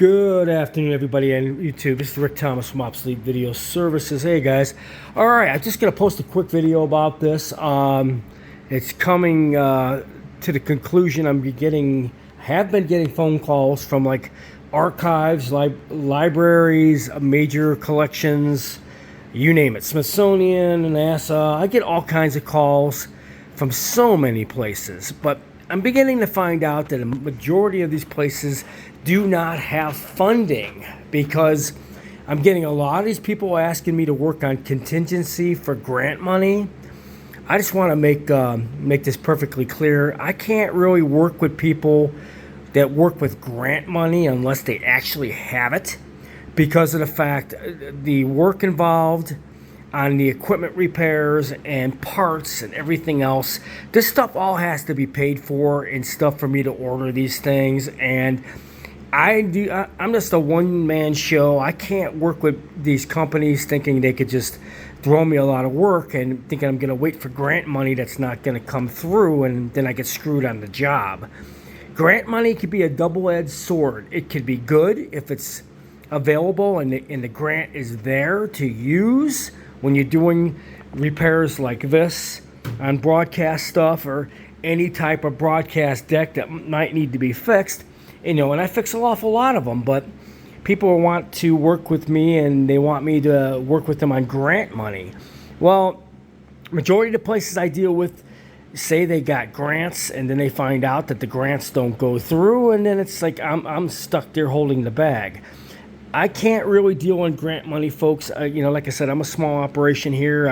Good afternoon, everybody on YouTube. This is Rick Thomas from Obsolete Video Services. Hey, guys. All right, I'm just going to post a quick video about this. It's coming to the conclusion. Have been getting phone calls from like archives, libraries, major collections, you name it, Smithsonian, NASA. I get all kinds of calls from so many places, but I'm beginning to find out that a majority of these places do not have funding, because I'm getting a lot of these people asking me to work on contingency for grant money. I just want to make this perfectly clear. I can't really work with people that work with grant money unless they actually have it, because of the fact the work involved on the equipment repairs and parts and everything else. This stuff all has to be paid for and stuff for me to order these things. And I'm just a one-man show. I can't work with these companies thinking they could just throw me a lot of work and thinking I'm going to wait for grant money that's not going to come through, and then I get screwed on the job. Grant money could be a double-edged sword. It could be good if it's available and the grant is there to use when you're doing repairs like this on broadcast stuff or any type of broadcast deck that might need to be fixed. And I fix an awful lot of them, but people want to work with me and they want me to work with them on grant money. Well, majority of the places I deal with say they got grants, and then they find out that the grants don't go through, and then it's like I'm stuck there holding the bag. I can't really deal on grant money, folks. Like I said, I'm a small operation here.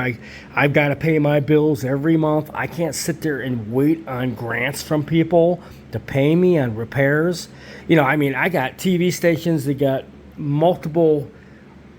I've got to pay my bills every month. I can't sit there and wait on grants from people to pay me on repairs. I got TV stations that got multiple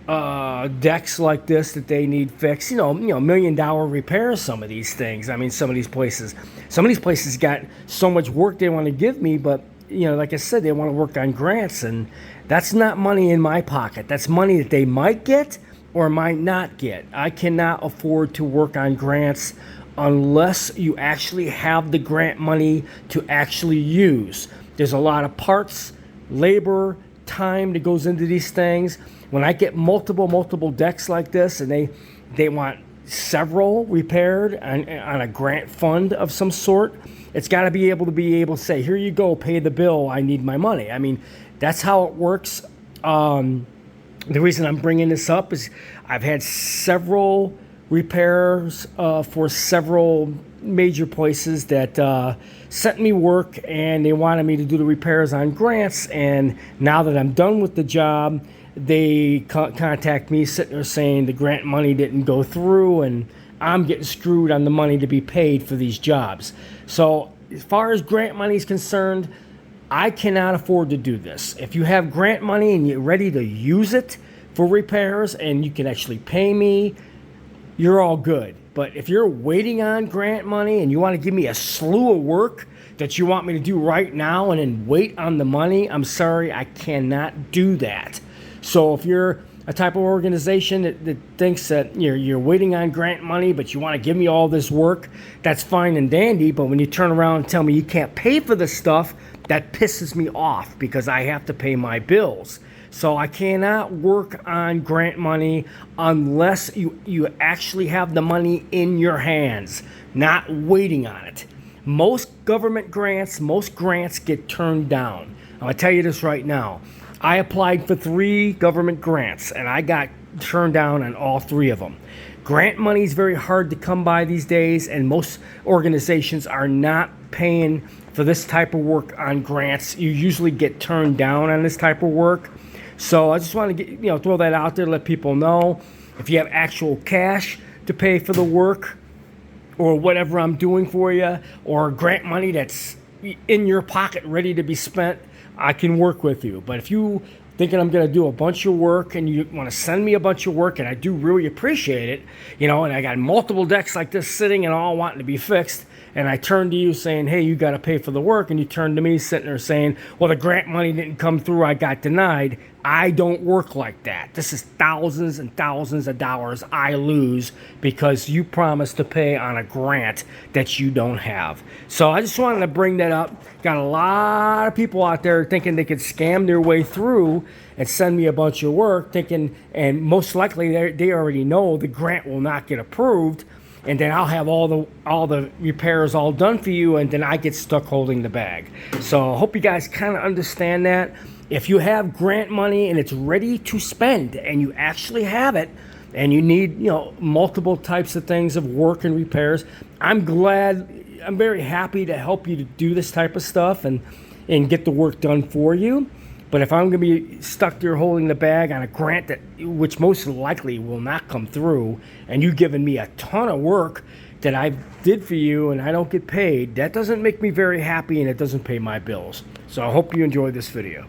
decks like this that they need fixed. $1 million repairs, some of these things. Some of these places got so much work they want to give me, but like I said, they want to work on grants, and that's not money in my pocket. That's money that they might get or might not get. I cannot afford to work on grants unless you actually have the grant money to actually use. There's a lot of parts, labor, time that goes into these things. When I get multiple decks like this, and they want several repaired on a grant fund of some sort, it's got to be able to say, here you go, pay the bill, I need my money. That's how it works. The reason I'm bringing this up is I've had several repairs for several major places that sent me work, and they wanted me to do the repairs on grants. And now that I'm done with the job, they contact me sitting there saying the grant money didn't go through, and I'm getting screwed on the money to be paid for these jobs. So as far as grant money is concerned, I cannot afford to do this. If you have grant money and you're ready to use it for repairs and you can actually pay me, you're all good. But if you're waiting on grant money and you want to give me a slew of work that you want me to do right now and then wait on the money, I'm sorry, I cannot do that. So if you're a type of organization that thinks that you're waiting on grant money, but you want to give me all this work, that's fine and dandy. But when you turn around and tell me you can't pay for this stuff, that pisses me off, because I have to pay my bills. So I cannot work on grant money unless you actually have the money in your hands, not waiting on it. Most grants get turned down. I'm going to tell you this right now. I applied for 3 government grants, and I got turned down on all 3 of them. Grant money is very hard to come by these days, and most organizations are not paying for this type of work on grants. You usually get turned down on this type of work. So I just want to throw that out there, let people know. If you have actual cash to pay for the work or whatever I'm doing for you, or grant money that's in your pocket ready to be spent, I can work with you. But if you thinking I'm going to do a bunch of work and you want to send me a bunch of work, and I do really appreciate it, and I got multiple decks like this sitting and all wanting to be fixed, and I turn to you saying, hey, you got to pay for the work, and you turn to me sitting there saying, well, the grant money didn't come through, I got denied. I don't work like that. This is thousands and thousands of dollars I lose because you promised to pay on a grant that you don't have. So I just wanted to bring that up. Got a lot of people out there thinking they could scam their way through and send me a bunch of work, thinking, and most likely they already know the grant will not get approved, and then I'll have all the repairs all done for you, and then I get stuck holding the bag. So I hope you guys kind of understand that. If you have grant money and it's ready to spend, and you actually have it, and you need, you know, multiple types of things of work and repairs, I'm very happy to help you to do this type of stuff and get the work done for you. But if I'm going to be stuck there holding the bag on a grant which most likely will not come through, and you giving me a ton of work that I did for you and I don't get paid, that doesn't make me very happy, and it doesn't pay my bills. So I hope you enjoyed this video.